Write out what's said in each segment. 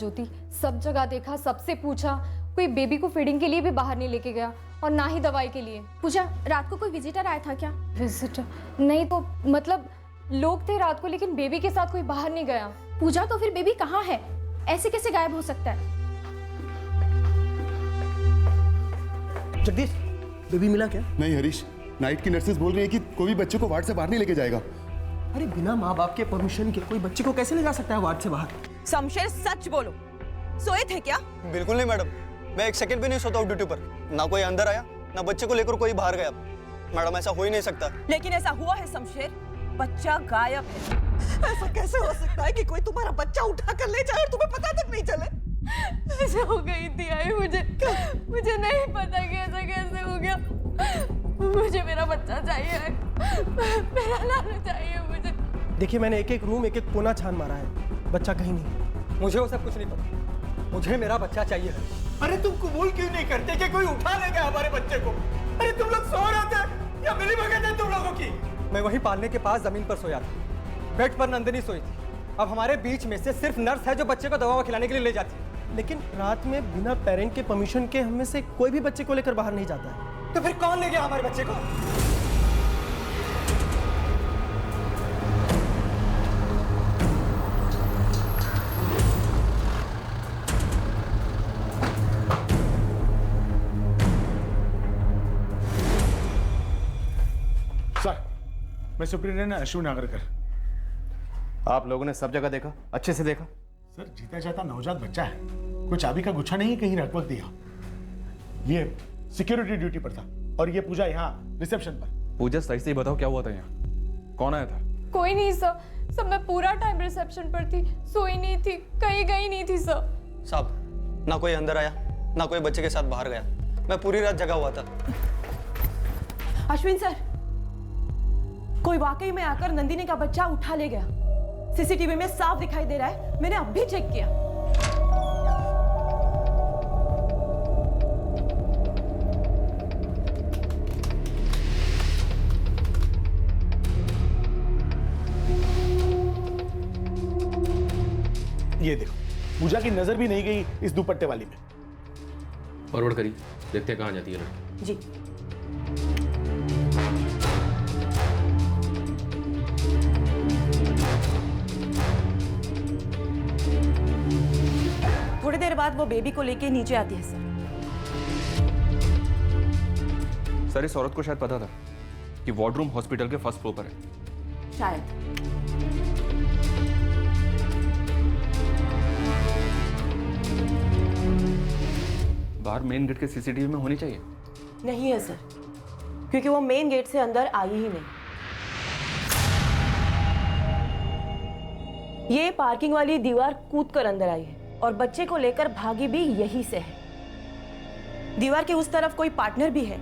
ज्योति, सब जगह देखा, सबसे पूछा, कोई बेबी को फीडिंग के लिए भी बाहर नहीं लेके गया और ना ही दवाई के लिए। पूजा, रात को कोई विजिटर आया था क्या? विजिटर नहीं तो मतलब लोग थे रात को, लेकिन बेबी के साथ कोई बाहर नहीं गया। पूजा, तो फिर बेबी कहाँ है? ऐसे कैसे गायब हो सकता है? जगदीश, बेबी मिला क्या? नहीं हरीश, नाइट की नर्सेस बोल रही है कि कोई भी बच्चे को वार्ड से बाहर नहीं लेके जाएगा। अरे बिना माँ बाप के परमिशन के कोई बच्चे को कैसे ले जा सकता है वार्ड से बाहर? शमशेर, सच बोलो, सोए थे क्या? बिल्कुल नहीं मैडम, मैं एक सेकंड भी नहीं सोता हूँ ड्यूटी पर। ना कोई अंदर आया, ना बच्चे को लेकर कोई बाहर गया। मैडम ऐसा हो ही नहीं सकता। लेकिन ऐसा हुआ है शमशेर, बच्चा गायब है। ऐसा कैसे हो सकता है कि कोई तुम्हारा बच्चा उठा कर ले जाए और तुम्हें पता तक नहीं चले? ऐसा हो गई थी आई, मुझे नहीं पता कि ऐसा कैसे हो गया। मुझे मेरा बच्चा चाहिए, मेरा लाल चाहिए मुझे। देखिए, मैंने एक एक रूम, एक एक कोना छान मारा है, बच्चा कहीं नहीं। मुझे वो सब कुछ नहीं पता, मुझे मेरा बच्चा चाहिए है। अरे तुम कबूल क्यों नहीं करते कि कोई उठा ले गया हमारे बच्चे को? अरे तुम लोग सो रहे थे या मिली भगत है तुम लोगों की? मैं वहीं पालने के पास जमीन पर सोया था, बेड पर नंदिनी सोई थी। अब हमारे बीच में से सिर्फ नर्स है जो बच्चे को दवा खिलाने के लिए ले जाती है। लेकिन रात में बिना पेरेंट के परमिशन के हम में से कोई भी बच्चे को लेकर बाहर नहीं जाता है। तो फिर कौन ले गया हमारे बच्चे को? सर, मैं सुप्रिंटेंडेंट अश्विन नागरकर। आप लोगों ने सब जगह देखा, अच्छे से देखा? सर, जीता जाता नवजात बच्चा है, कोई चाबी का गुच्छा नहीं कहीं रख दिया। ये सिक्योरिटी ड्यूटी पर था और ये पूजा यहाँ रिसेप्शन पर। पूजा, सही से ही बताओ क्या हुआ था यहाँ? कौन आया था? कोई नहीं सर, सब मैं पूरा टाइम रिसेप्शन पर थी, सोई नहीं थी, कहीं गई नहीं थी सर। साहब, ना कोई अंदर आया, ना कोई बच्चे के साथ बाहर गया। मैं पूरी रात जगा हुआ था। अश्विन सर, कोई वाकई में आकर नंदिनी का बच्चा उठा ले गया। सीसीटीवी में साफ दिखाई दे रहा है, मैंने अब भी चेक किया। ये देखो, पूजा की नजर भी नहीं गई इस दुपट्टे वाली में। फॉरवर्ड करिए, देखते हैं कहाँ जाती है लड़की। जी। थोड़ी देर बाद वो बेबी को लेके नीचे आती है सर। सर, इस औरत को शायद पता था कि वार्डरूम हॉस्पिटल के फर्स्ट फ्लोर पर है। शायद। बाहर मेन गेट के सीसीटीवी में होनी चाहिए। नहीं है सर, क्योंकि वो मेन गेट से अंदर आई ही नहीं। ये पार्किंग वाली दीवार कूद कर अंदर आई है और बच्चे को लेकर भागी भी यहीं से है। दीवार के उस तरफ कोई पार्टनर भी है।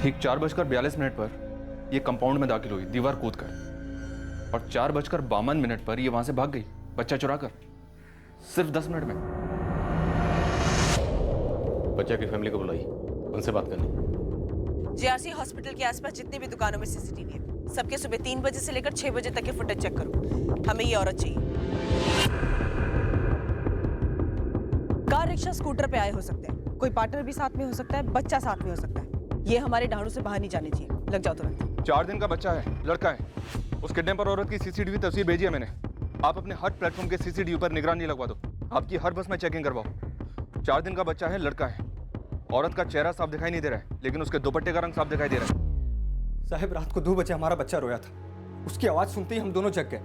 ठीक 4:42 पर ये कंपाउंड में दाखिल हुई दीवार कूदकर, और 4:52 पर ये वहां से भाग गई बच्चा चुराकर, सिर्फ 10 मिनट में। बच्चा की फैमिली को बुलाई, उनसे बात करनी। जेआरसी हॉस्पिटल के आसपास जितनी भी दुकानों में सीसीटीवी है, सबके सुबह 3 बजे से लेकर 6 बजे तक के फुटेज चेक करो। हमें ये औरत चाहिए। कार, रिक्शा, स्कूटर पे आए हो सकते हैं, कोई पार्टनर भी साथ में हो सकता है, बच्चा साथ में हो सकता है। ये हमारे ढाड़ू से बाहर नहीं जाने चाहिए। लग जाओ तुरंत। 4 दिन का बच्चा है, लड़का है। उस किडनैपर औरत की सीसीटीवी तस्वीर भेजी है मैंने। आप अपने हर प्लेटफॉर्म के सीसीटीवी पर निगरानी लगवा दो। आपकी हर बस में चेकिंग करवाओ। 4 दिन का बच्चा है, लड़का है। औरत का चेहरा साफ दिखाई नहीं दे रहा है, लेकिन उसके दुपट्टे का रंग साफ दिखाई दे रहा है। साहब, रात को 2 बजे हमारा बच्चा रोया था। उसकी आवाज सुनते ही हम दोनों जग गए।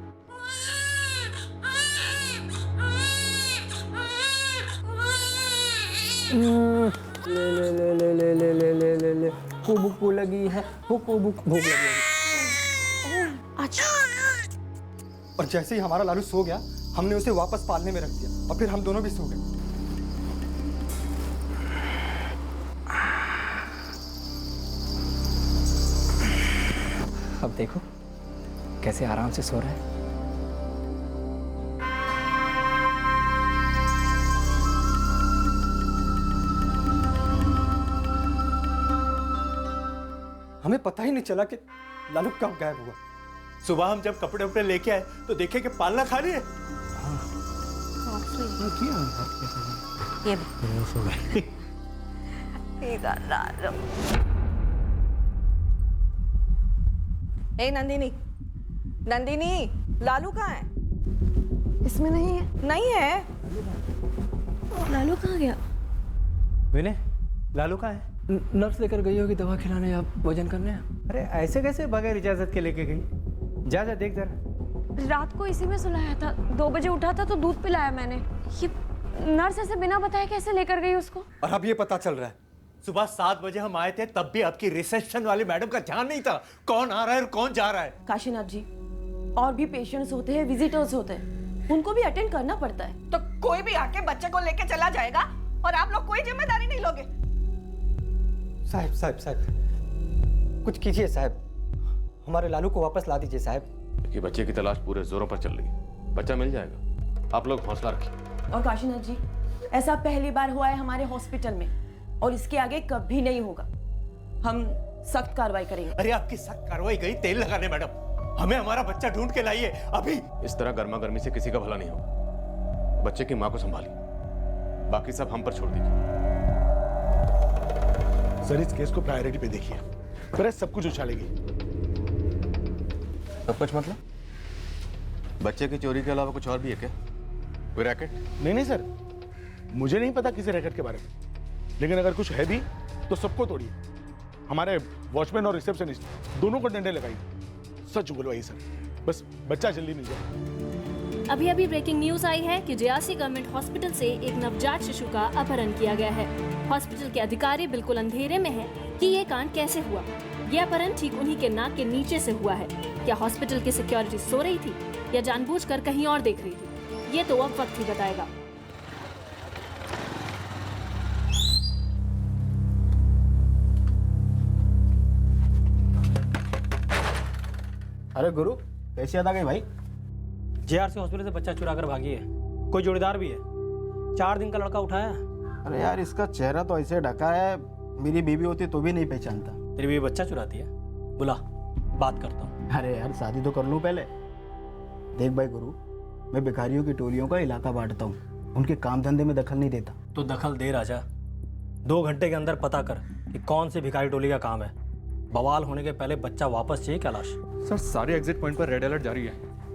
ले ले ले ले ले ले ले ले ले ले भूख लगी है, भूख लगी है। अच्छा। और जैसे ही हमारा लालू सो गया, हमने उसे वापस पालने में रख दिया और फिर हम दोनों भी सो गए। अब देखो कैसे आराम से सो रहा है। हमें पता ही नहीं चला कि लालू कब गायब हुआ। सुबह हम जब कपड़े उपड़े लेके आए तो देखे कि पालना खाली है। ये ए नंदिनी, नंदिनी, लालू कहाँ है? इसमें नहीं है। नहीं है। लालू कहाँ गया? विनय, लालू कहाँ है? नर्स लेकर गई होगी दवा खिलाने या वजन करने। अरे ऐसे कैसे बगैर इजाजत के लेके गई? जा जा देख जरा। रात को इसी में सुलाया था, 2 बजे उठा था तो दूध पिलाया मैंने। ये नर्स ऐसे बिना बताए कैसे लेकर गई उसको? और अब ये पता चल रहा है। सुबह 7 बजे हम आए थे, तब भी आपकी रिसेप्शन वाली मैडम का ध्यान नहीं था कौन आ रहा है और कौन जा रहा है। काशीनाथ जी, और भी पेशेंट्स होते हैं, विजिटर्स होते हैं, उनको भी अटेंड करना पड़ता है। तो कोई भी आके बच्चे को लेके चला जाएगा और आप लोग कोई जिम्मेदारी नहीं लोगे? साहब साहब साहब, कुछ कीजिए साहब, हमारे लालू को वापस ला दीजिए साहब। कि बच्चे की तलाश पूरे जोरों पर चल रही है, बच्चा मिल जाएगा, आप लोग हौसला रखिए। और काशीनाथ जी, ऐसा पहली बार हुआ है हमारे हॉस्पिटल में और इसके आगे कभी नहीं होगा। हम सख्त कार्रवाई करेंगे। अरे आपकी सख्त कार्रवाई गई तेल लगाने मैडम, हमें हमारा बच्चा ढूंढ के लाइए अभी। इस तरह गर्मा गर्मी से किसी का भला नहीं होगा। बच्चे की माँ को संभालिए, बाकी सब हम पर छोड़ दीजिए। सर इस केस को प्रायोरिटी पे देखिए, प्रेस सब कुछ उछालेगी। सब कुछ मतलब? बच्चे की चोरी के अलावा कुछ और भी है क्या? कोई रैकेट? नहीं सर, मुझे नहीं पता किसी रैकेट के बारे में, लेकिन अगर कुछ है भी तो सबको तोड़िए। हमारे वॉचमैन और रिसेप्शनिस्ट दोनों को डंडे लगाइए, सच बोलवाइए सर, बस बच्चा जल्दी मिल जाए। अभी अभी ब्रेकिंग न्यूज आई है कि जेआरसी गवर्नमेंट हॉस्पिटल से एक नवजात शिशु का अपहरण किया गया है। हॉस्पिटल के अधिकारी बिल्कुल अंधेरे में हैं कि ये कांड कैसे हुआ। ये अपहरण ठीक उन्हीं के नाक के नीचे से हुआ है। क्या हॉस्पिटल की सिक्योरिटी सो रही थी या जानबूझकर कहीं और देख रही थी, ये तो अब वक्त ही बताएगा। अरे गुरु, कैसी याद आ गई भाई? जेआरसी हॉस्पिटल से बच्चा चुरा कर भागी है, कोई जोड़ीदार भी है, 4 दिन का लड़का उठाया। अरे यार, इसका चेहरा तो ऐसे ढका है, मेरी बीवी होती तो भी नहीं पहचानता। तेरी बीवी बच्चा चुराती है? बुला, बात करता हूँ। अरे यार, शादी तो कर लूँ पहले। देख भाई गुरु, मैं भिखारियों की टोलियों का इलाका बांटता हूँ, उनके काम धंधे में दखल नहीं देता। तो दखल दे राजा, 2 घंटे के अंदर पता कर कि कौन सी भिखारी टोली का काम है। बवाल होने के पहले बच्चा वापस चाहिए कैलाश। सर सारे एग्जिट पॉइंट पर रेड अलर्ट जारी है,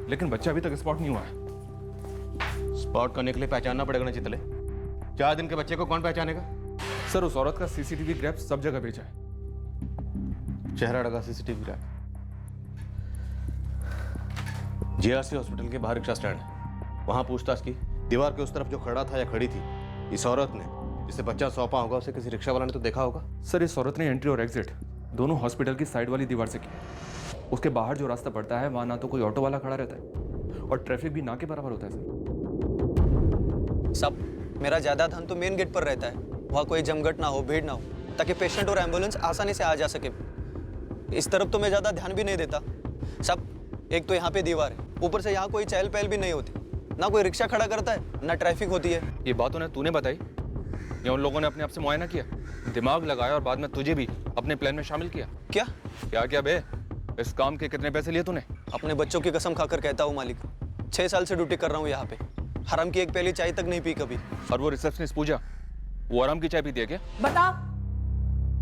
लेकिन बच्चा अभी तक स्पॉट नहीं हुआ है। स्पॉट करने के लिए पहचानना पड़ेगा ना चितले। 4 दिन के बच्चे को कौन पहचानेगा? सर उस औरत का सीसीटीवी ग्रैब सब जगह भेजा है। चेहरा लगा सीसीटीवी ग्रैब। जेआरसी हॉस्पिटल के बाहर रिक्शा स्टैंड है, वहां पूछताछ की। दीवार के उस तरफ जो खड़ा था या खड़ी थी, इस औरत ने जिसे बच्चा सौंपा होगा उसे किसी रिक्शा वाला ने तो देखा होगा। सर इस औरत ने एंट्री और एग्जिट दोनों हॉस्पिटल की साइड वाली दीवार से की। उसके बाहर जो रास्ता पड़ता है वहां ना तो कोई ऑटो वाला खड़ा रहता है और ट्रैफिक भी ना के बराबर होता है। सर सब मेरा ज़्यादा ध्यान तो मेन गेट पर रहता है, वहाँ कोई जमघट ना हो, भीड़ ना हो, ताकि पेशेंट और एम्बुलेंस आसानी से आ जा सके। इस तरफ तो मैं ज़्यादा ध्यान भी नहीं देता। सब एक तो यहाँ पे दीवार है, ऊपर से यहाँ कोई चहल पहल भी नहीं होती, ना कोई रिक्शा खड़ा करता है, ना ट्रैफिक होती है। ये बात उन्हें तूने बताई या उन लोगों ने अपने आप से मुआयना किया, दिमाग लगाया और बाद में तुझे भी अपने प्लान में शामिल किया? क्या क्या क्या बे, इस काम के कितने पैसे लिए तूने? अपने बच्चों की कसम खाकर कहता हूँ मालिक, 6 साल से ड्यूटी कर रहा हूँ यहाँ पे, हराम की एक पहली चाय तक नहीं पी कभी। और वो रिसेप्शनिस्ट पूजा, वो आराम की चाय पीती है क्या? बता,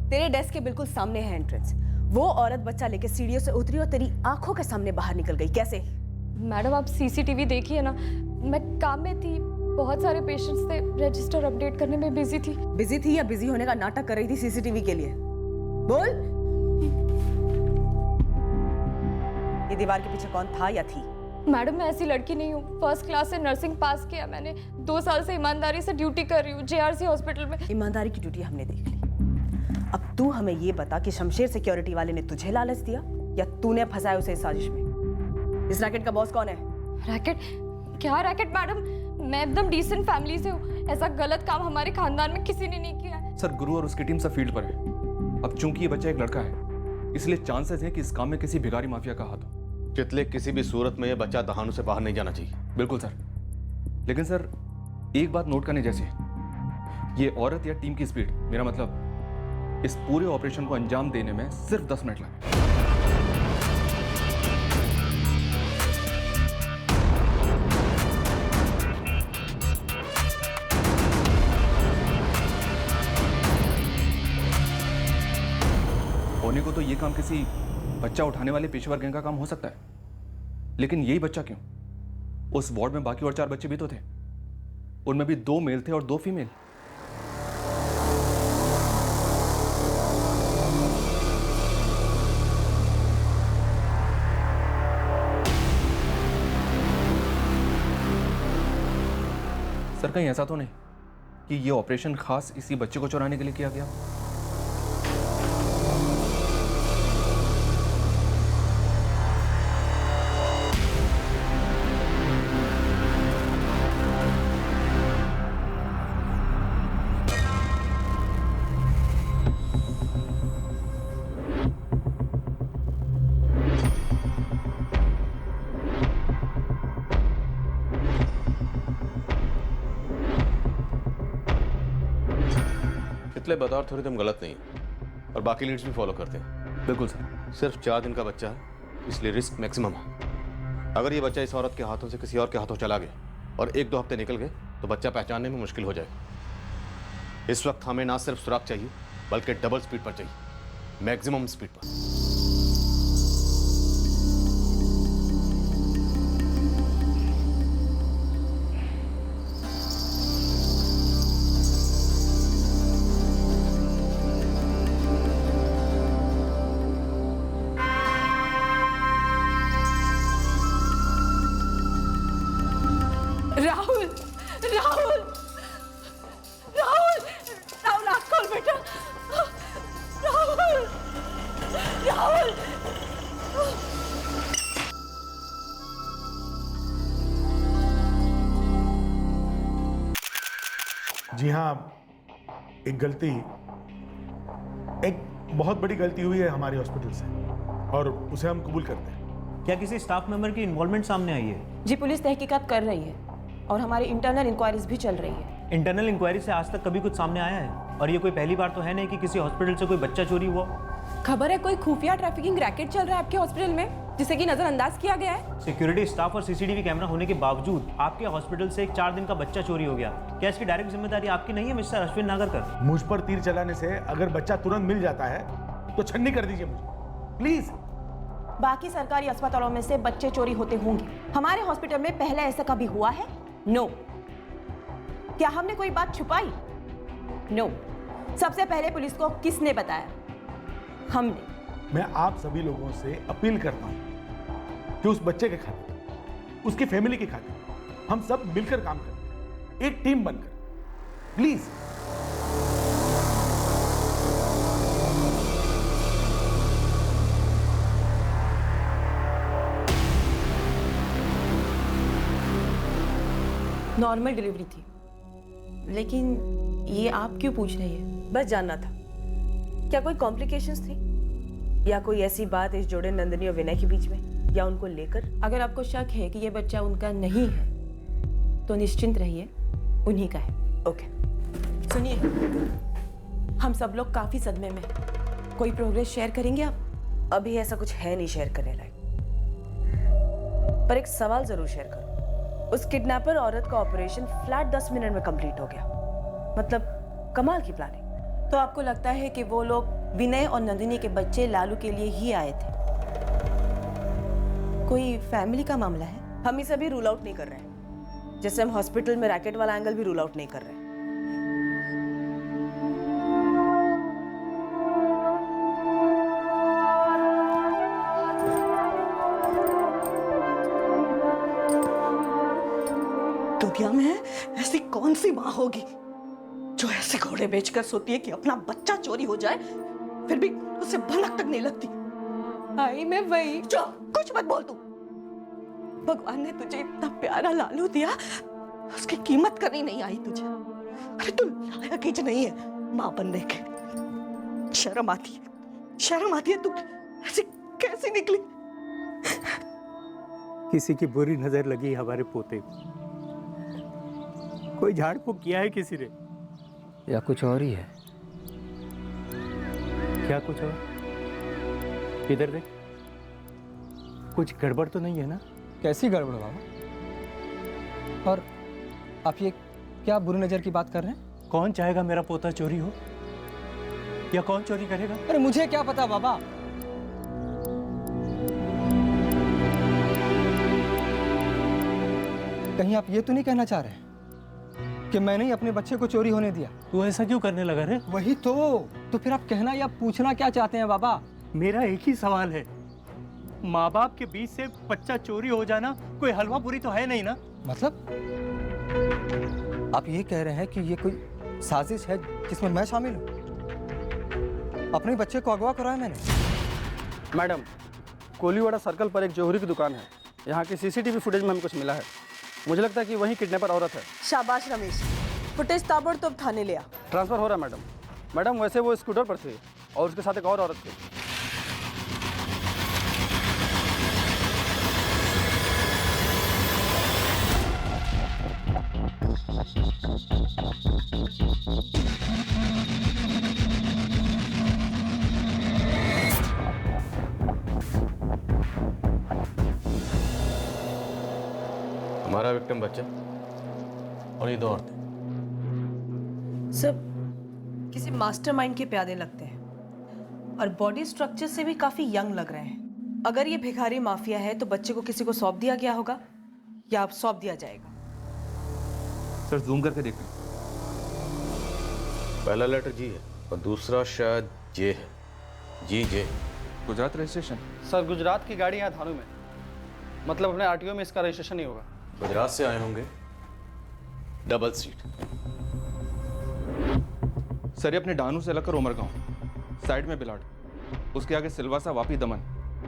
तेरे डेस्क के बिल्कुल सामने है एंट्रेंस। वो औरत बच्चा लेके सीढ़ियों से उतरी और तेरी आंखों के सामने बाहर निकल गई, कैसे? मैडम आप सीसीटीवी देखिए ना, मैं काम में थी, बहुत सारे पेशेंट्स थे, रजिस्टर अपडेट करने में बिजी थी। बिजी थी या बिजी होने का नाटक कर रही थी सीसीटीवी के लिए? बोल। ये दीवार के पीछे कौन था या थी? मैडम मैं ऐसी लड़की नहीं हूँ, फर्स्ट क्लास से नर्सिंग पास किया मैंने, 2 साल से ईमानदारी से ड्यूटी कर रही हूँ जेआरसी हॉस्पिटल में। ईमानदारी की ड्यूटी हमने देख ली, अब तू हमें ये बता कि शमशेर सिक्योरिटी वाले ने तुझे लालच दिया या तूने फंसाया उसे इस साजिश में? इस रैकेट का बॉस कौन है? रैकेट? क्या रैकेट मैडम, मैं एकदम डिसेंट फैमिली से हूँ, ऐसा गलत काम हमारे खानदान में किसी ने नहीं किया है। सर गुरु और उसकी टीम सब फील्ड पर है। अब चूंकि ये बच्चा एक लड़का है, इसलिए चांसेस हैं कि इस काम में किसी भिखारी माफिया का हाथ हो। चितले, किसी भी सूरत में ये बच्चा दहानों से बाहर नहीं जाना चाहिए। बिल्कुल सर, लेकिन सर एक बात नोट करने जैसी है, ये औरत या टीम की स्पीड, मेरा मतलब इस पूरे ऑपरेशन को अंजाम देने में सिर्फ 10 मिनट लगे। होने को तो ये काम किसी बच्चा उठाने वाले पेशेवर गैंग का काम हो सकता है, लेकिन यही बच्चा क्यों? उस वार्ड में बाकी और 4 बच्चे भी तो थे, उनमें भी 2 मेल थे और 2 फीमेल। सर कहीं ऐसा तो नहीं कि ये ऑपरेशन खास इसी बच्चे को चुराने के लिए किया गया? बतौर थोड़ी तुम गलत नहीं और बाकी लीड्स भी फॉलो करते हैं। बिल्कुल सर। सिर्फ 4 दिन का बच्चा है, इसलिए रिस्क मैक्सिमम है। अगर ये बच्चा इस औरत के हाथों से किसी और के हाथों चला गया और 1-2 हफ्ते निकल गए तो बच्चा पहचानने में मुश्किल हो जाएगा। इस वक्त हमें ना सिर्फ सुराग चाहिए बल्कि डबल स्पीड पर चाहिए, मैक्सिमम स्पीड पर। राहुल राहुल राहुल राहुल आँख खोल बेटा। राहुल राहुल जी हाँ, एक गलती, एक बहुत बड़ी गलती हुई है हमारे हॉस्पिटल से और उसे हम कबूल करते हैं। क्या किसी स्टाफ मेंबर की इन्वॉल्वमेंट सामने आई है? जी पुलिस तहकीकात कर रही है और हमारी इंटरनल इंक्वायरीज भी चल रही है। इंटरनल इंक्वायरी से आज तक कभी कुछ सामने आया है? और ये कोई पहली बार तो है नहीं कि किसी हॉस्पिटल से कोई बच्चा चोरी हुआ। खबर है कोई खुफिया ट्रैफिकिंग रैकेट चल रहा है आपके हॉस्पिटल में, जिसे कि नजरअंदाज किया गया है। सिक्योरिटी स्टाफ और सीसीटीवी कैमरा होने के बावजूद आपके हॉस्पिटल से एक 4 दिन का बच्चा चोरी हो गया। क्या इसकी डायरेक्ट जिम्मेदारी आपकी नहीं है मिस्टर अश्विन नागरकर? मुझ पर तीर चलाने से अगर बच्चा तुरंत मिल जाता है तो छन्नी कर दीजिए मुझे प्लीज। बाकी सरकारी अस्पतालों में से बच्चे चोरी होते होंगे, हमारे हॉस्पिटल में पहले ऐसा कभी हुआ है? नो। क्या हमने कोई बात छुपाई? नो। सबसे पहले पुलिस को किसने बताया? हमने। मैं आप सभी लोगों से अपील करता हूं कि उस बच्चे के खातिर, उसकी फैमिली के खातिर हम सब मिलकर काम करें, एक टीम बनकर, प्लीज। नॉर्मल डिलीवरी थी, लेकिन ये आप क्यों पूछ रही है? बस जानना था, क्या कोई कॉम्प्लिकेशंस थी या कोई ऐसी बात इस जोड़े नंदिनी और विनय के बीच में, या उनको लेकर? अगर आपको शक है कि ये बच्चा उनका नहीं है तो निश्चिंत रहिए, उन्हीं का है। ओके। सुनिए, हम सब लोग काफी सदमे में, कोई प्रोग्रेस शेयर करेंगे आप? अभी ऐसा कुछ है नहीं शेयर करने लायक, पर एक सवाल जरूर शेयर करो। उस किडनैपर औरत का ऑपरेशन फ्लैट 10 मिनट में कंप्लीट हो गया, मतलब कमाल की प्लानिंग। तो आपको लगता है कि वो लोग विनय और नंदिनी के बच्चे लालू के लिए ही आए थे? कोई फैमिली का मामला है? हम इसे भी रूल आउट नहीं कर रहे हैं, जैसे हम हॉस्पिटल में रैकेट वाला एंगल भी रूल आउट नहीं कर रहे हैं। दुनिया में ऐसी कौन सी माँ होगी जो ऐसे घोड़े बेचकर सोती है कि अपना बच्चा चोरी हो जाए, फिर भी उसे भनक तक नहीं लगती। आई मैं वही जो कुछ मत बोल तू। भगवान ने तुझे इतना प्यारा लालू दिया, उसकी कीमत करनी नहीं आई तुझे। अरे तू लायक ही नहीं है माँ बनने के। शर्म आती है, शर्म आती है, तू ऐसे कैसे निकली? किसी की बुरी नजर लगी हमारे पोते को, कोई झाड़ फूक किया है किसी ने, या कुछ और ही है? क्या कुछ हो? इधर देख, कुछ गड़बड़ तो नहीं है ना? कैसी गड़बड़ बाबा? और आप ये क्या बुरी नज़र की बात कर रहे हैं? कौन चाहेगा मेरा पोता चोरी हो? या कौन चोरी करेगा? अरे मुझे क्या पता बाबा। कहीं आप ये तो नहीं कहना चाह रहे कि मैंने ही अपने बच्चे को चोरी होने दिया? तू ऐसा क्यों करने लगा रे? वही तो फिर आप कहना या पूछना क्या चाहते हैं बाबा? मेरा एक ही सवाल है, माँ बाप के बीच से बच्चा चोरी हो जाना कोई हलवा पूरी तो है नहीं ना? मतलब आप ये कह रहे हैं कि ये कोई साजिश है जिसमें मैं शामिल हूँ? अपने बच्चे को अगवा कराया मैंने। मैडम, कोलीवाड़ा सर्कल पर एक जौहरी की दुकान है। यहाँ की सीसीटीवी फुटेज में हमें कुछ मिला है। मुझे लगता है कि वही किडनैपर औरत है। शाबाश रमेश, फुटेज ताबड़तोड़ थाने ले आ। ट्रांसफर हो रहा है मैडम। मैडम वैसे वो स्कूटर पर थी और उसके साथ एक और औरत थी। हमारा विक्टिम बच्चा और ये दो औरतें सब किसी मास्टरमाइंड के प्यादे लगते हैं और बॉडी स्ट्रक्चर से भी काफी यंग लग रहे हैं। अगर ये भिखारी माफिया है तो बच्चे को किसी को सौंप दिया गया होगा या अब सौंप दिया जाएगा। सर जूम करके देखते हैं। पहला लेटर जी है और दूसरा शायद जे है। जी जे। गुजरात रजिस्ट्रेशन? सर गुजरात की गाड़ी यहाँ थानों में, मतलब अपने आरटीओ में इसका रजिस्ट्रेशन नहीं होगा। गुजरात से आए होंगे, डबल सीट। सर ये अपने डानू से लगकर उमरगांव, साइड में बिलाड, उसके आगे सिलवासा, वापी, दमन।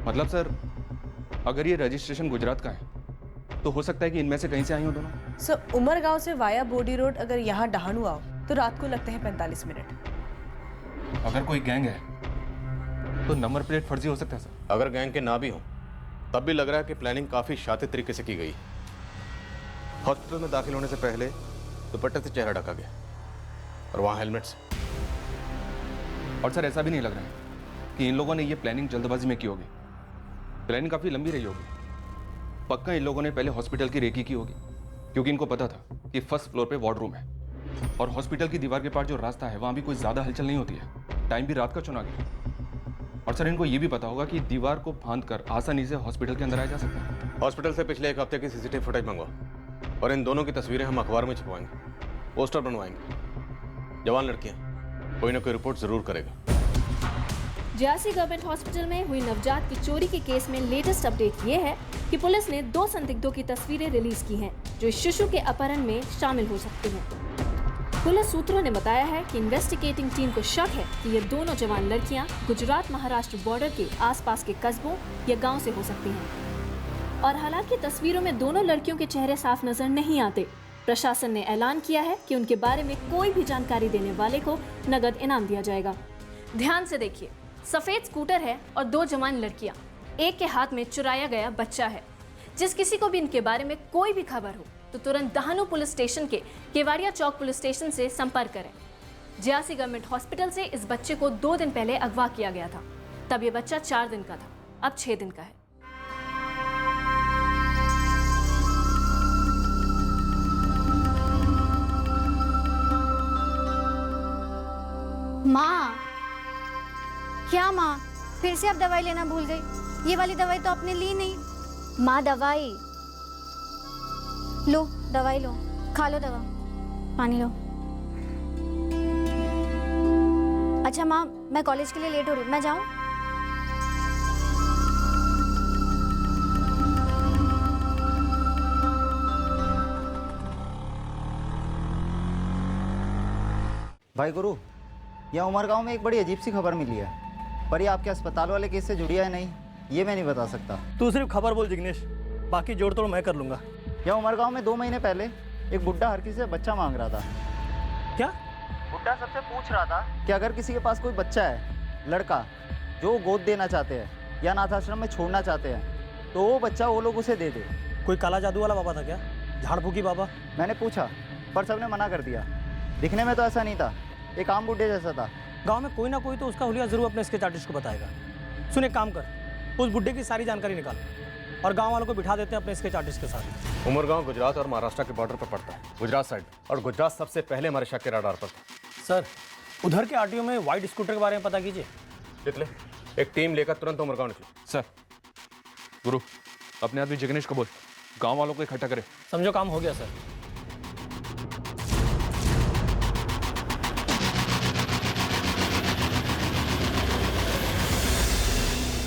मतलब सर अगर ये रजिस्ट्रेशन गुजरात का है तो हो सकता है कि इनमें से कहीं से आई हो दोनों। सर उमरगांव से वाया बोडी रोड अगर यहाँ डहाणू आओ तो रात को लगते हैं 45 मिनट। अगर कोई गैंग है तो नंबर प्लेट फर्जी हो सकता है सर। अगर गैंग के ना भी हो तब भी लग रहा है कि प्लानिंग काफी शातिर तरीके से की गई। हॉस्पिटल में दाखिल होने से पहले दुपट्टे से चेहरा ढका गया और वहां हेलमेट से। और सर ऐसा भी नहीं लग रहा है कि इन लोगों ने ये प्लानिंग जल्दबाजी में की होगी। प्लानिंग काफी लंबी रही होगी। पक्का इन लोगों ने पहले हॉस्पिटल की रेकी की होगी, क्योंकि इनको पता था कि फर्स्ट फ्लोर पे वार्ड रूम है और हॉस्पिटल की दीवार के पार जो रास्ता है वहां भी कोई ज्यादा हलचल नहीं होती है। टाइम भी रात का चुना गया। और सर इनको ये भी पता होगा कि दीवार को फांद कर आसानी से हॉस्पिटल के अंदर आया जा सकता है। हॉस्पिटल से पिछले एक हफ्ते की सीसीटीवी फुटेज मंगवा और इन दोनों की तस्वीरें हम अखबार में छपवाएंगे, पोस्टर बनवाएंगे। जवान लड़कियां, कोई ना कोई रिपोर्ट जरूर करेगा। झांसी गवर्नमेंट हॉस्पिटल में हुई नवजात की चोरी के केस में लेटेस्ट अपडेट ये है कि पुलिस ने 2 संदिग्धों की तस्वीरें रिलीज की हैं, जो इस शिशु के अपहरण में शामिल हो सकते हैं। पुलिस सूत्रों ने बताया है कि इन्वेस्टिगेटिंग टीम को शक है कि ये दोनों जवान लड़कियां गुजरात महाराष्ट्र बॉर्डर के आसपास के कस्बों या गांव से हो सकती हैं। और हालांकि तस्वीरों में दोनों लड़कियों के चेहरे साफ नजर नहीं आते, प्रशासन ने ऐलान किया है कि उनके बारे में कोई भी जानकारी देने वाले को नगद इनाम दिया जाएगा। ध्यान से देखिए, सफेद स्कूटर है और 2 जवान लड़कियां, एक के हाथ में चुराया गया बच्चा है। जिस किसी को भी इनके बारे में कोई भी खबर हो तो तुरंत दहानू पुलिस स्टेशन के केवाड़िया चौक पुलिस स्टेशन से संपर्क करें। झांसी गवर्नमेंट हॉस्पिटल से इस बच्चे को 2 दिन पहले अगवा किया गया था। तब ये बच्चा 4 दिन का था, अब 6 दिन का है। माँ, क्या माँ, फिर से आप दवाई लेना भूल गई? ये वाली दवाई तो आपने ली नहीं। माँ दवाई लो, दवाई लो, खा लो दवा, पानी लो। अच्छा माँ, मैं कॉलेज के लिए लेट हो रही हूँ, मैं जाऊँ? भाई गुरु, यहाँ उमरगांव में एक बड़ी अजीब सी खबर मिली है, पर ये आपके अस्पताल वाले केस से जुड़ी है नहीं, ये मैं नहीं बता सकता। तू सिर्फ खबर बोल जिग्नेश, बाकी जोड़ तोड़ मैं कर लूंगा। यहाँ उमरगांव में 2 महीने पहले एक बुड्ढा हर किसी से बच्चा मांग रहा था। क्या? बुड्ढा सबसे पूछ रहा था कि अगर किसी के पास कोई बच्चा है, लड़का, जो गोद देना चाहते हैं या अनाथ आश्रम में छोड़ना चाहते हैं, तो वो बच्चा वो लोग उसे दे दे। कोई काला जादू वाला बाबा था क्या? झाड़ फूकी बाबा? मैंने पूछा पर सबने मना कर दिया। दिखने में तो ऐसा नहीं था, एक आम बुड्ढे जैसा था, गांव में कोई ना कोई तो उसका हुलिया जरूर अपने स्केच आर्टिस्ट को बताएगा। सुन एक काम कर, उस बुड्ढे की सारी जानकारी निकाल और गांव वालों को बिठा देते हैं अपने स्केच आर्टिस्ट के साथ। उमरगांव गुजरात और महाराष्ट्र के बॉर्डर पर पड़ता है, गुजरात साइड, और गुजरात सबसे पहले हमारे शक के रडार पर था। सर उधर के आरटीओ में व्हाइट स्कूटर के बारे में पता कीजिए। कितने? एक टीम लेकर तुरंत उमरगांव निकले। सर गुरु, अपने आदमी जगनेश को बोल गांव वालों को इकट्ठा करे। समझो काम हो गया सर।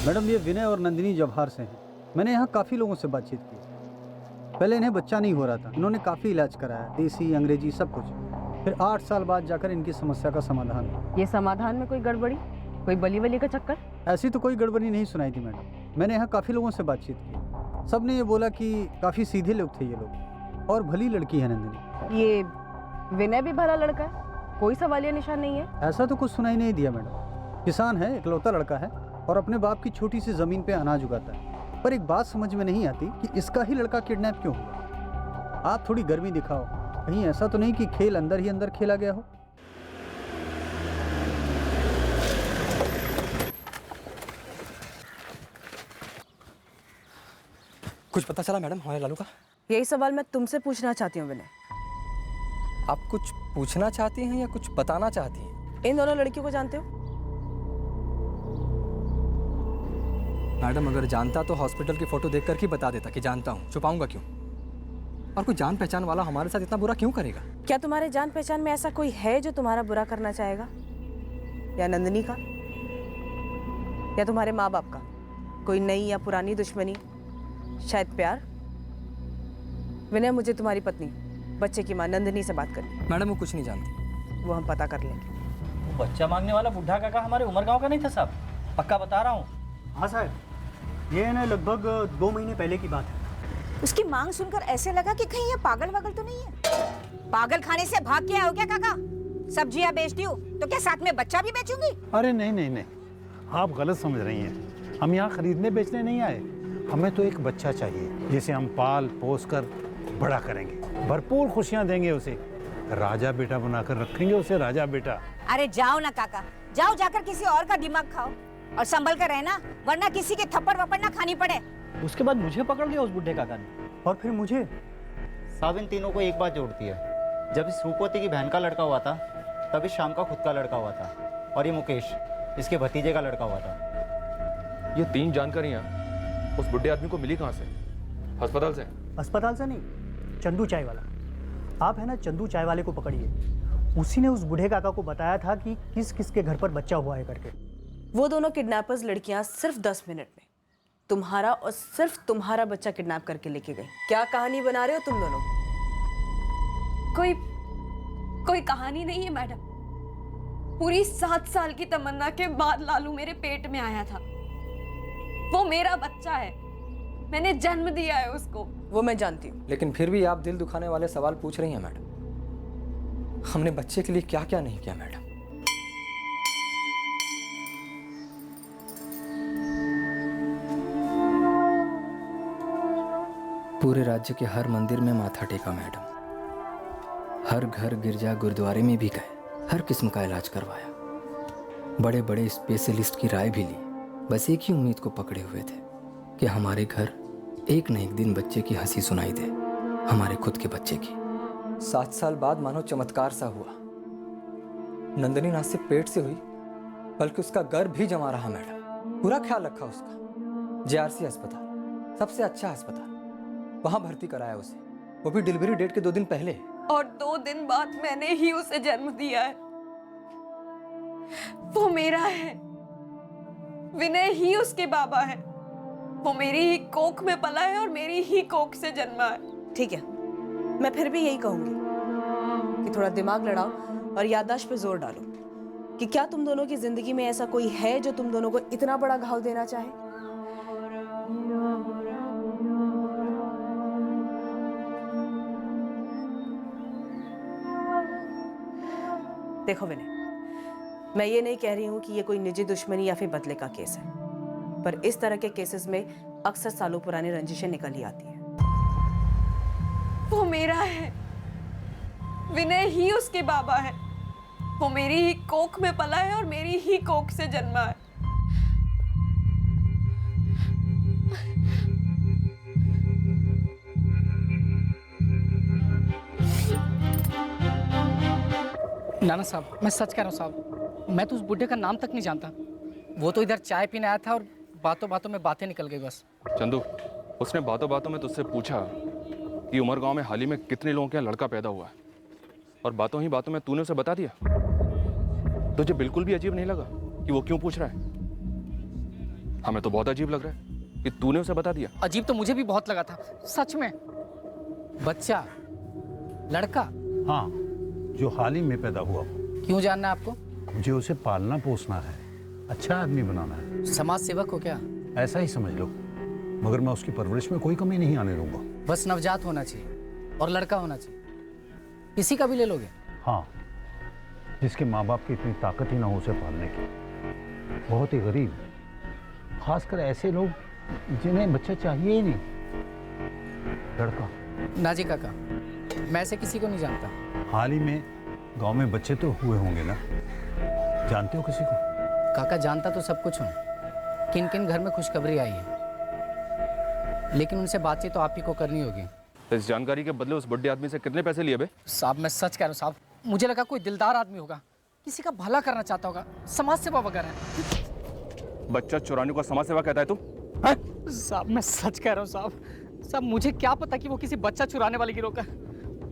मैडम ये विनय और नंदिनी जवाहर से हैं। मैंने यहाँ काफ़ी लोगों से बातचीत की। पहले इन्हें बच्चा नहीं हो रहा था, इन्होंने काफ़ी इलाज कराया, देसी अंग्रेजी सब कुछ। फिर 8 साल बाद जाकर इनकी समस्या का समाधान हुआ। ये समाधान में कोई गड़बड़ी, कोई बली वली का चक्कर? ऐसी तो कोई गड़बड़ी नहीं सुनाई थी मैडम। मैंने यहाँ काफ़ी लोगों से बातचीत की, सब ने ये बोला कि काफ़ी सीधे लोग थे ये लोग, और भली लड़की है नंदिनी। ये विनय भी भला लड़का है, कोई सवालिया निशान नहीं है? ऐसा तो कुछ सुनाई नहीं दिया मैडम। किसान है, इकलौता लड़का है और अपने बाप की छोटी सी ज़मीन पे अनाज उगाता है। पर एक बात समझ में नहीं आती कि इसका ही लड़का किडनैप क्यों हुआ। आप थोड़ी गर्मी दिखाओ, कहीं ऐसा तो नहीं कि खेल अंदर ही अंदर खेला गया हो। कुछ पता चला मैडम हमारे लालू का? यही सवाल मैं तुमसे पूछना चाहती हूँ विनय। आप कुछ पूछना चाहती हैं या कुछ बताना चाहती हैं? इन दोनों लड़कियों को जानते हो? मैडम अगर जानता तो हॉस्पिटल की फोटो देखकर ही बता देता कि जानता हूँ, छुपाऊंगा क्यों? और कोई जान पहचान वाला हमारे साथ इतना बुरा क्यों करेगा? क्या तुम्हारे जान पहचान में ऐसा कोई है जो तुम्हारा बुरा करना चाहेगा? या नंदिनी का, या तुम्हारे माँ बाप का कोई नई या पुरानी दुश्मनी, शायद प्यार? विनय, मुझे तुम्हारी पत्नी, बच्चे की माँ नंदिनी से बात करनी। मैडम वो कुछ नहीं जानती। वो हम पता कर लेंगे। वो बच्चा मांगने वाला बुढ़ा काका हमारे उमरगांव का नहीं था साहब, पक्का बता रहा हूँ। हाँ साहब, ये ना लगभग 2 महीने पहले की बात है। उसकी मांग सुनकर ऐसे लगा कि कहीं ये पागल वागल तो नहीं है। पागल खाने से भाग के आओ क्या काका? सब्जियां बेचती हूँ तो क्या साथ में बच्चा भी बेचूंगी? अरे नहीं नहीं नहीं, आप गलत समझ रही हैं। हम यहाँ खरीदने बेचने नहीं आए, हमें तो एक बच्चा चाहिए जिसे हम पाल पोस कर बड़ा करेंगे, भरपूर खुशियाँ देंगे उसे, राजा बेटा बनाकर रखेंगे उसे, राजा बेटा। अरे जाओ ना काका, जाओ जाकर किसी और का दिमाग खाओ और संभल कर रहना, वरना किसी के थप्पड़ वप्पड़ ना खानी पड़े। उसके बाद मुझे पकड़ लिया उस बुढ़े काका ने, और फिर मुझे। साहब इन तीनों को एक बात जोड़ती है, जब इस रूपवती की बहन का लड़का हुआ था तब इस शाम का खुद का लड़का हुआ था, और ये मुकेश इसके भतीजे का लड़का हुआ था। ये 3 जानकारियाँ उस बुढ़े आदमी को मिली कहाँ से? अस्पताल से? अस्पताल से नहीं, चंदू चाय वाला। आप है ना चंदू चाय वाले को पकड़िए, उसी ने उस बूढ़े काका को बताया था कि किस किस के घर पर बच्चा हुआ है करके। वो दोनों किडनैपर्स लड़कियां सिर्फ 10 मिनट में तुम्हारा और सिर्फ तुम्हारा बच्चा किडनैप करके लेके गई। क्या कहानी बना रहे हो तुम दोनों? कोई कहानी नहीं है मैडम। पूरी 7 साल की तमन्ना के बाद लालू मेरे पेट में आया था। वो मेरा बच्चा है, मैंने जन्म दिया है उसको। वो मैं जानती हूँ, लेकिन फिर भी आप दिल दुखाने वाले सवाल पूछ रही हैं मैडम। हमने बच्चे के लिए क्या क्या नहीं किया मैडम। पूरे राज्य के हर मंदिर में माथा टेका मैडम, हर घर गिरजा गुरुद्वारे में भी गए, हर किस्म का इलाज करवाया, बड़े बड़े स्पेशलिस्ट की राय भी ली। बस एक ही उम्मीद को पकड़े हुए थे कि हमारे घर एक न एक दिन बच्चे की हंसी सुनाई दे, हमारे खुद के बच्चे की। 7 साल बाद मानो चमत्कार सा हुआ। नंदिनी ना सिर्फ पेट से हुई बल्कि उसका गर्भ भी जमा रहा मैडम। पूरा ख्याल रखा उसका। JRC अस्पताल, सबसे अच्छा अस्पताल, वहां भर्ती कराया उसे, वो भी डिलीवरी डेट के 2 दिन पहले। और 2 दिन बाद मैंने ही उसे जन्म दिया है। वो मेरा है, विनय ही उसके बाबा है। वो मेरी ही कोख में पला है और मेरी ही कोख से जन्मा है। ठीक है, मैं फिर भी यही कहूंगी कि थोड़ा दिमाग लड़ाओ और याददाश्त पे जोर डालो कि क्या तुम दोनों की जिंदगी में ऐसा कोई है जो तुम दोनों को इतना बड़ा घाव देना चाहे? देखो विनय, मैं ये नहीं कह रही हूँ कि ये कोई निजी दुश्मनी या फिर बदले का केस है, पर इस तरह के केसेस में अक्सर सालों पुरानी रंजिशें निकल ही आती हैं। वो मेरा है, विनय ही उसके बाबा है। वो मेरी ही कोख में पला है और मेरी ही कोख से जन्मा है। नाना साहब, मैं सच कह रहा हूँ साहब, मैं तो उस बुढ़े का नाम तक नहीं जानता। वो तो इधर चाय पीने आया था और बातों बातों में बातें निकल गई बस। चंदू, उसने बातों बातों में तुझसे पूछा कि उमर गांव में हाल ही में कितने लोगों के यहाँ लड़का पैदा हुआ है, और बातों ही बातों में तूने उसे बता दिया। तुझे बिल्कुल भी अजीब नहीं लगा कि वो क्यों पूछ रहा है? हमें तो बहुत अजीब लग रहा है कि तूने उसे बता दिया। अजीब तो मुझे भी बहुत लगा था, सच में। बच्चा, लड़का, हाँ, जो हाल ही में पैदा हुआ। क्यों जानना है आपको? मुझे उसे पालना पोसना है, अच्छा आदमी बनाना है। समाज सेवक हो क्या? ऐसा ही समझ लो, मगर मैं उसकी परवरिश में कोई कमी नहीं आने दूंगा। बस नवजात होना चाहिए और लड़का होना चाहिए। किसी का भी ले लोगे? हाँ, जिसके माँ बाप की इतनी ताकत ही ना हो उसे पालने की। बहुत ही गरीब, खासकर ऐसे लोग जिन्हें बच्चा चाहिए ही नहीं। लड़का। ना जी काका, मैं ऐसे किसी को नहीं जानता। हाल ही में गांव में बच्चे तो हुए होंगे ना, जानते हो किसी को? काका जानता तो सब कुछ हूँ, किन किन घर में खुशखबरी आई है, लेकिन उनसे बातचीत तो आप ही को करनी होगी। इस जानकारी के बदले उस बड़े आदमी से कितने पैसे लिए बे? साहब मैं सच कह रहा हूँ साहब, मुझे लगा कोई दिलदार आदमी होगा, किसी का भला करना चाहता होगा, समाज सेवा वगैरह है। बच्चा चुराने को समाज सेवा कहता है तुम? साहब मैं सच कह रहा हूँ साहब, मुझे क्या पता कि वो किसी बच्चा चुराने वाले गिरोह का।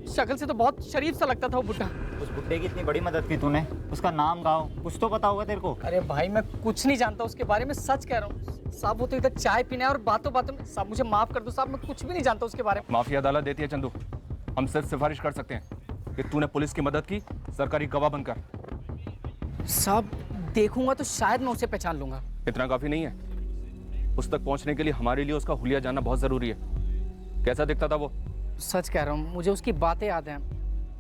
शक्ल से तो बहुत शरीफ सा लगता था वो बुड्ढा। उस बुड्ढे की इतनी बड़ी मदद की तूने, उसका नाम गाँव कुछ तो पता होगा तेरे को। अरे भाई मैं कुछ नहीं जानता उसके बारे में, सच कह रहा हूँ साहब। वो तो इधर चाय पीने और बातों बातों में, साहब मुझे माफ कर दो साहब, मैं कुछ भी नहीं जानता उसके बारे में। माफी अदालत देती है चंदू, हम सिर्फ सिफारिश कर सकते हैं कि तूने पुलिस की मदद की सरकारी गवाह बनकर। साहब देखूंगा तो शायद मैं उसे पहचान लूंगा। इतना काफी नहीं है, उस तक पहुंचने के लिए हमारे लिए उसका हुलिया जानना बहुत जरूरी है। कैसा दिखता था वो? सच कह रहा हूँ, मुझे उसकी बातें याद हैं,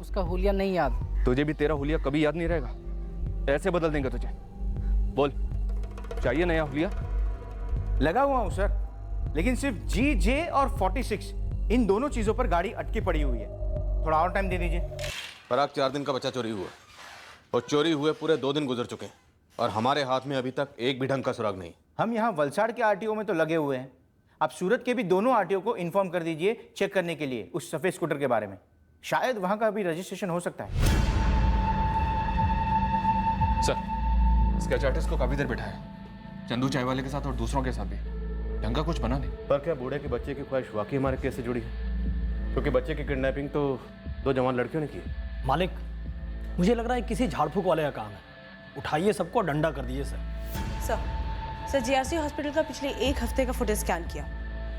उसका हुलिया नहीं याद। तुझे भी तेरा हुलिया कभी याद नहीं रहेगा, ऐसे बदल देंगे तुझे। बोल, चाहिए नया हुलिया? लगा हुआ हूँ सर, लेकिन सिर्फ GJ और 46 इन दोनों चीजों पर गाड़ी अटकी पड़ी हुई है। थोड़ा और टाइम दे दीजिए। पराग, 4 दिन का बच्चा चोरी हुआ और चोरी हुए पूरे 2 दिन गुजर चुके हैं और हमारे हाथ में अभी तक एक भी ढंग का सुराग नहीं। हम यहाँ वलसाड़ के RTO में तो लगे हुए हैं, आप सूरत के भी दोनों RTO को इन्फॉर्म कर दीजिए चेक करने के लिए उस सफेद स्कूटर के बारे में। शायद वहाँ का भी रजिस्ट्रेशन हो सकता है। सर, स्केच आर्टिस्ट को काफी देर बिठाया, चंदू चाय वाले के साथ और दूसरों के साथ भी। ढंग का कुछ बना नहीं। पर क्या बूढ़े के बच्चे की ख्वाहिश वाकई हमारे केस से जुड़ी है? क्योंकि बच्चे की किडनैपिंग तो 2 जवान लड़कियों ने की। मालिक, मुझे लग रहा है किसी झाड़ फूक वाले का काम है। उठाइए सबको, डंडा कर दीजिए सर। सर GRC हॉस्पिटल का पिछले 1 हफ्ते का फुटेज स्कैन किया,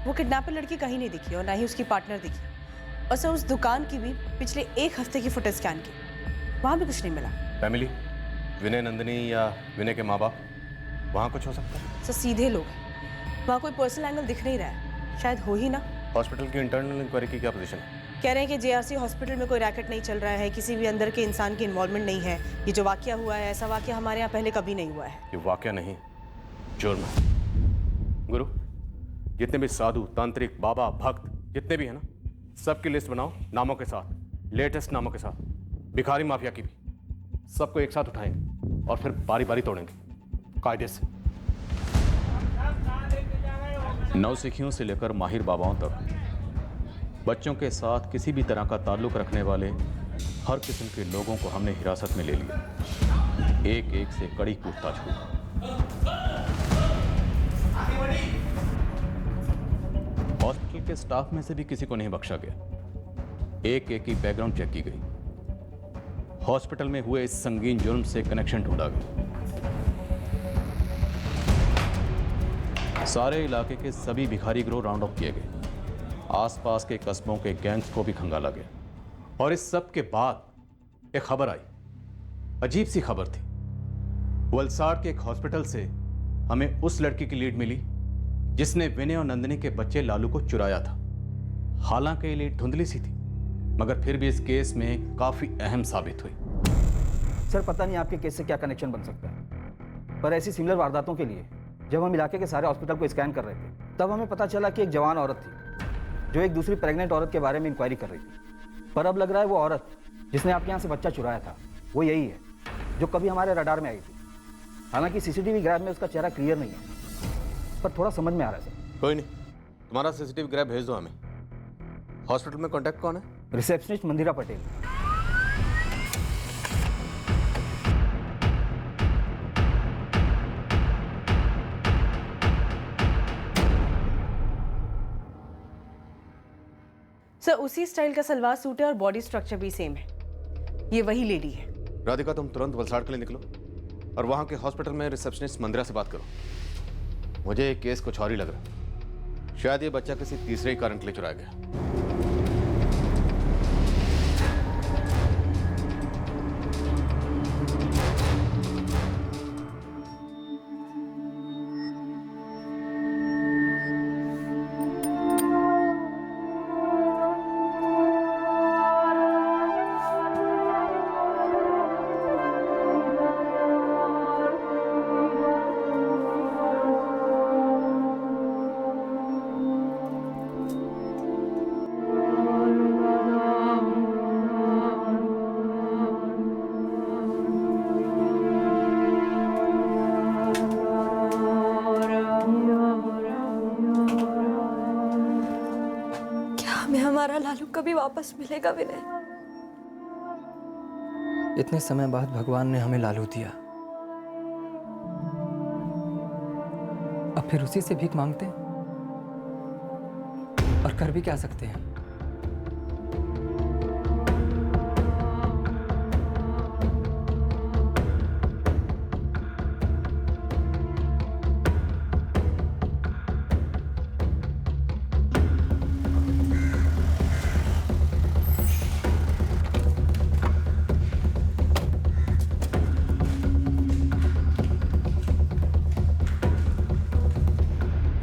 वो किडनैपर लड़की कहीं नहीं दिखी और ना ही उसकी पार्टनर दिखी। और सर उस दुकान की भी पिछले 1 हफ्ते की फुटेज स्कैन की, वहाँ भी कुछ नहीं मिला। फैमिली, विनय नंदिनी या विनय के माँ बाप, वहाँ कुछ हो सकता है? सर सीधे लोग हैं, वहाँ कोई पर्सनल एंगल दिख नहीं रहा है, शायद हो ही ना। हॉस्पिटल की इंटरनल इंक्वायरी की क्या पोजीशन है? कह रहे हैं कि GRC हॉस्पिटल में कोई रैकेट नहीं चल रहा है, किसी भी अंदर के इंसान की इन्वॉल्वमेंट नहीं है। ये जो वाकया हुआ है, ऐसा वाकया हमारे यहाँ पहले कभी नहीं हुआ है। ये वाकया नहीं, जुर्म है। गुरु, जितने भी साधु, तांत्रिक, बाबा, भक्त जितने भी है ना, सबकी लिस्ट बनाओ नामों के साथ, लेटेस्ट नामों के साथ, भिखारी माफिया की भी। सबको एक साथ उठाएंगे और फिर बारी बारी तोड़ेंगे कायदे से। नौसिखियों से लेकर माहिर बाबाओं तक बच्चों के साथ किसी भी तरह का ताल्लुक रखने वाले हर किस्म के लोगों को हमने हिरासत में ले लिया। एक एक से कड़ी पूछताछ हुई। हॉस्पिटल के स्टाफ में से भी किसी को नहीं बख्शा गया। एक एक की बैकग्राउंड चेक की गई। हॉस्पिटल में हुए इस संगीन जुर्म से कनेक्शन ढूंढा गया। सारे इलाके के सभी भिखारी गिरोह राउंड ऑफ किए गए। आसपास के कस्बों के गैंग्स को भी खंगाला गया। और इस सब के बाद एक खबर आई, अजीब सी खबर थी। वलसाड़ के एक हॉस्पिटल से हमें उस लड़की की लीड मिली जिसने विनय और नंदिनी के बच्चे लालू को चुराया था। हालांकि ये लीड धुंधली सी थी, मगर फिर भी इस केस में काफी अहम साबित हुई। सर पता नहीं आपके केस से क्या कनेक्शन बन सकता है, पर ऐसी सिमिलर वारदातों के लिए जब हम इलाके के सारे हॉस्पिटल को स्कैन कर रहे थे, तब हमें पता चला कि एक जवान औरत थी जो एक दूसरी प्रेग्नेंट औरत के बारे में इंक्वायरी कर रही थी। पर अब लग रहा है वो औरत जिसने आपके यहाँ से बच्चा चुराया था वो यही है। जो कभी हमारे रडार में आई थी। हालांकि सीसीटीवी ग्रैब में उसका चेहरा क्लियर नहीं है, पर थोड़ा समझ में आ रहा है सर। कोई नहीं, तुम्हारा सीसीटीवी ग्रैब भेज दो हमें। हॉस्पिटल में कांटेक्ट कौन है? रिसेप्शनिस्ट मंदिरा पटेल। सर उसी स्टाइल का सलवार सूट है और बॉडी स्ट्रक्चर भी सेम है। ये वही लेडी है। राधिका, तुम तुरंत वलसाड़ के लिए निकलो और वहां के हॉस्पिटल में रिसेप्शनिस्ट मंदिरा से बात करो। मुझे ये केस कुछ और ही लग रहा है। शायद ये बच्चा किसी तीसरे ही कारण के लिए चुराया गया। हमारा लालू कभी वापस मिलेगा विनय? इतने समय बाद भगवान ने हमें लालू दिया, अब फिर उसी से भीख मांगते हैं? और कर भी क्या सकते हैं?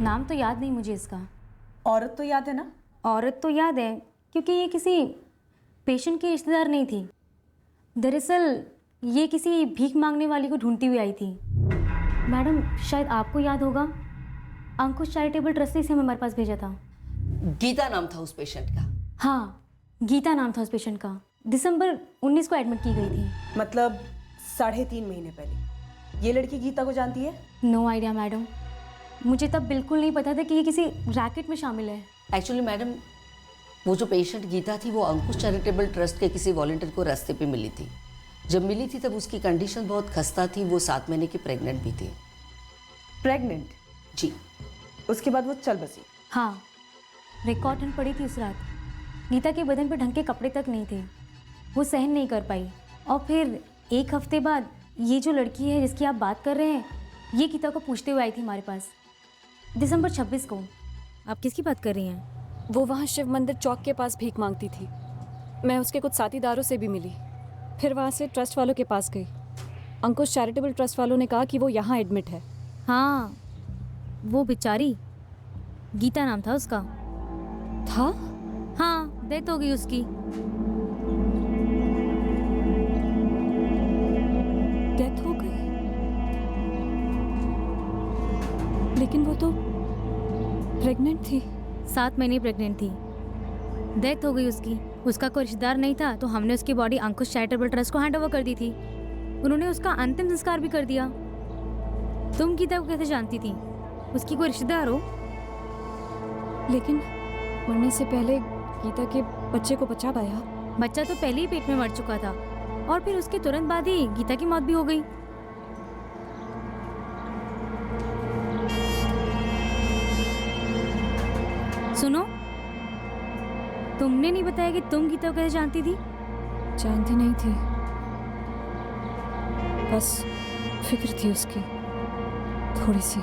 नाम तो याद नहीं मुझे इसका। औरत तो याद है ना? औरत तो याद है, क्योंकि ये किसी पेशेंट की रिश्तेदार नहीं थी। दरअसल ये किसी भीख मांगने वाली को ढूंढती हुई आई थी। मैडम शायद आपको याद होगा, अंकुश चैरिटेबल ट्रस्ट ने इसे हमारे पास भेजा था। गीता नाम था उस पेशेंट का? हाँ, गीता नाम था उस पेशेंट का। दिसंबर 19 को एडमिट की गई थी। मतलब 3.5 महीने पहले। ये लड़की गीता को जानती है? नो आइडिया मैडम, मुझे तब बिल्कुल नहीं पता था कि ये किसी रैकेट में शामिल है। एक्चुअली मैडम, वो जो पेशेंट गीता थी वो अंकुश चैरिटेबल ट्रस्ट के किसी वॉलंटियर को रास्ते पे मिली थी। जब मिली थी तब उसकी कंडीशन बहुत खस्ता थी, वो 7 महीने की प्रेग्नेंट भी थी। प्रेग्नेंट? जी। उसके बाद वो चल बसी? हाँ, रिकॉर्ड ठंड पड़ी थी उस रात। गीता के बदन पर ढंग के कपड़े तक नहीं थे, वो सहन नहीं कर पाई। और फिर 1 हफ्ते बाद ये जो लड़की है जिसकी आप बात कर रहे हैं, ये गीता को पूछते हुए आई थी हमारे पास, दिसंबर 26 को। आप किसकी बात कर रही हैं? वो वहाँ शिव मंदिर चौक के पास भीख मांगती थी। मैं उसके कुछ साथीदारों से भी मिली, फिर वहाँ से ट्रस्ट वालों के पास गई। अंकुश चैरिटेबल ट्रस्ट वालों ने कहा कि वो यहाँ एडमिट है। हाँ, वो बेचारी, गीता नाम था उसका। था? हाँ, डेथ हो गई उसकी। डेथ हो गई? लेकिन वो तो प्रेग्नेंट थी। 7 महीने प्रेग्नेंट थी। डेथ हो गई उसकी। उसका कोई रिश्तेदार नहीं था, तो हमने उसकी बॉडी अंकुश चैरिटेबल ट्रस्ट को हैंड ओवर कर दी थी। उन्होंने उसका अंतिम संस्कार भी कर दिया। तुम गीता को कैसे जानती थी? उसकी कोई रिश्तेदार हो? लेकिन मरने से पहले गीता के बच्चे को बचा पाया। बच्चा तो पहले ही पेट में मर चुका था, और फिर उसके तुरंत बाद ही गीता की मौत भी हो गई। सुनो, तुमने नहीं बताया कि तुम गीता को कैसे जानती थी? जानती नहीं थी, बस फिक्र थी उसकी थोड़ी सी।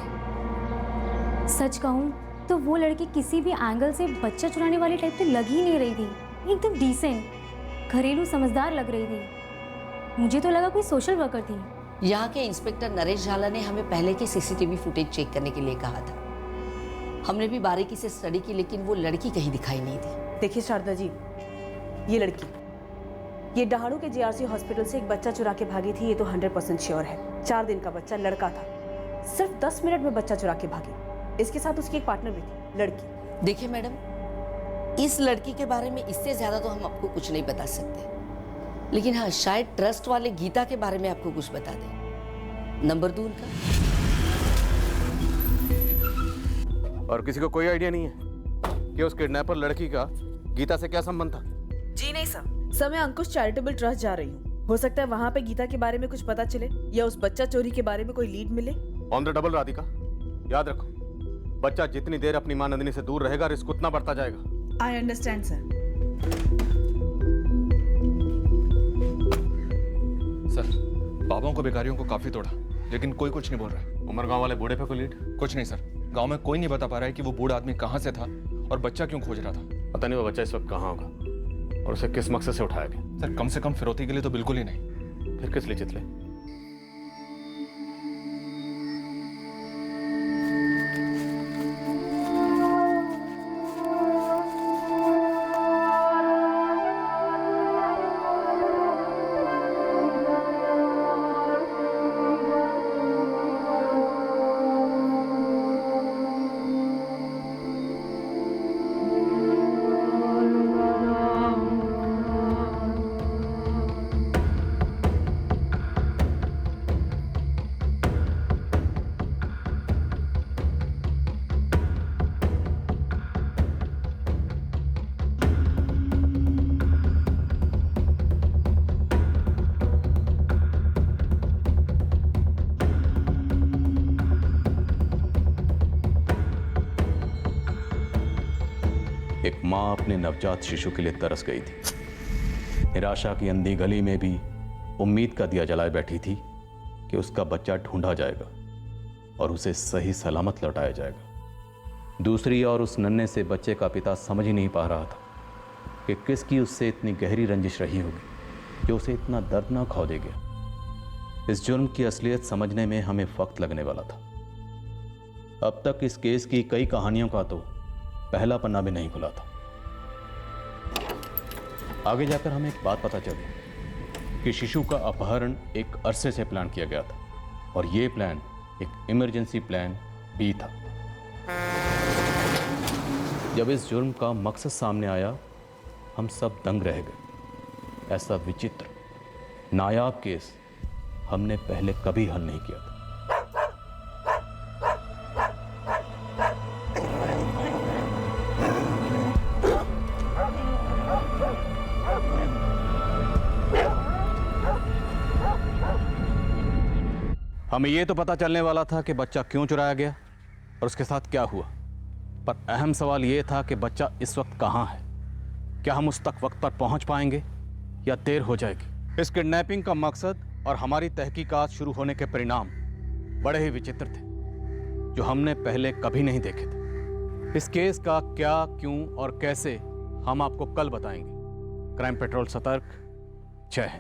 सच कहूँ तो वो लड़की किसी भी एंगल से बच्चा चुराने वाली टाइप तो लग ही नहीं रही थी। एकदम डिसेंट, घरेलू समझदार लग रही थी। मुझे तो लगा कोई सोशल वर्कर थी। यहाँ के इंस्पेक्टर नरेश झाला ने हमें पहले के सीसीटीवी फुटेज चेक करने के लिए कहा था। हमने भी बारीकी से स्टडी की, लेकिन वो लड़की कहीं दिखाई नहीं दी। देखिए शारदा जी, ये लड़की, ये डहाणू के जीआरसी हॉस्पिटल से एक बच्चा चुरा के भागी थी, ये तो 100% श्योर है। 4 दिन का बच्चा, लड़का था। सिर्फ 10 मिनट में बच्चा चुरा के भागी। इसके साथ उसकी एक पार्टनर भी थी, लड़की। देखिए मैडम, इस लड़की के बारे में इससे ज्यादा तो हम आपको कुछ नहीं बता सकते। लेकिन हाँ, शायद ट्रस्ट वाले गीता के बारे में आपको कुछ बता दें। नंबर दूं उनका? और किसी को कोई आइडिया नहीं है कि उस किडनैपर लड़की का गीता से क्या संबंध था? जी नहीं सर मैं अंकुश चैरिटेबल ट्रस्ट जा रही हूँ। हो सकता है वहाँ पे गीता के बारे में कुछ पता चले या उस बच्चा चोरी के बारे में कोई लीड मिले। ऑन द डबल राधिका, याद रखो, बच्चा जितनी देर अपनी मां नंदिनी से दूर रहेगा रिस्क उतना बढ़ता जाएगा। I understand sir. सर, बाबाओं को बेकारियों को काफी तोड़ा, लेकिन कोई कुछ नहीं बोल रहा है। उमर गांव वाले बूढ़े पे कोई लीड? कुछ नहीं सर, गांव में कोई नहीं बता पा रहा है कि वो बूढ़ा आदमी कहाँ से था और बच्चा क्यों खोज रहा था। पता नहीं वो बच्चा इस वक्त कहाँ होगा और उसे किस मकसद से उठाया गया। सर, कम से कम फिरौती के लिए तो बिल्कुल ही नहीं। फिर किस लिए चितले? एक मां अपने नवजात शिशु के लिए तरस गई थी। निराशा की अंधी गली में भी उम्मीद का दिया जलाए बैठी थी कि उसका बच्चा ढूंढा जाएगा और उसे सही सलामत लौटाया जाएगा। दूसरी ओर उस नन्हे से बच्चे का पिता समझ ही नहीं पा रहा था कि किसकी उससे इतनी गहरी रंजिश रही होगी जो उसे इतना दर्दनाक खो दे गया। इस जुर्म की असलियत समझने में हमें वक्त लगने वाला था। अब तक इस केस की कई कहानियों का तो पहला पन्ना भी नहीं खुला था। आगे जाकर हमें एक बात पता चली कि शिशु का अपहरण एक अरसे से प्लान किया गया था और यह प्लान एक इमरजेंसी प्लान भी था। जब इस जुर्म का मकसद सामने आया हम सब दंग रह गए। ऐसा विचित्र नायाब केस हमने पहले कभी हल नहीं किया था। हमें यह तो पता चलने वाला था कि बच्चा क्यों चुराया गया और उसके साथ क्या हुआ, पर अहम सवाल यह था कि बच्चा इस वक्त कहाँ है। क्या हम उस तक वक्त पर पहुंच पाएंगे या देर हो जाएगी। इस किडनैपिंग का मकसद और हमारी तहकीकात शुरू होने के परिणाम बड़े ही विचित्र थे जो हमने पहले कभी नहीं देखे थे। इस केस का क्या, क्यों और कैसे हम आपको कल बताएंगे। क्राइम पेट्रोल सतर्क। जय हिंद।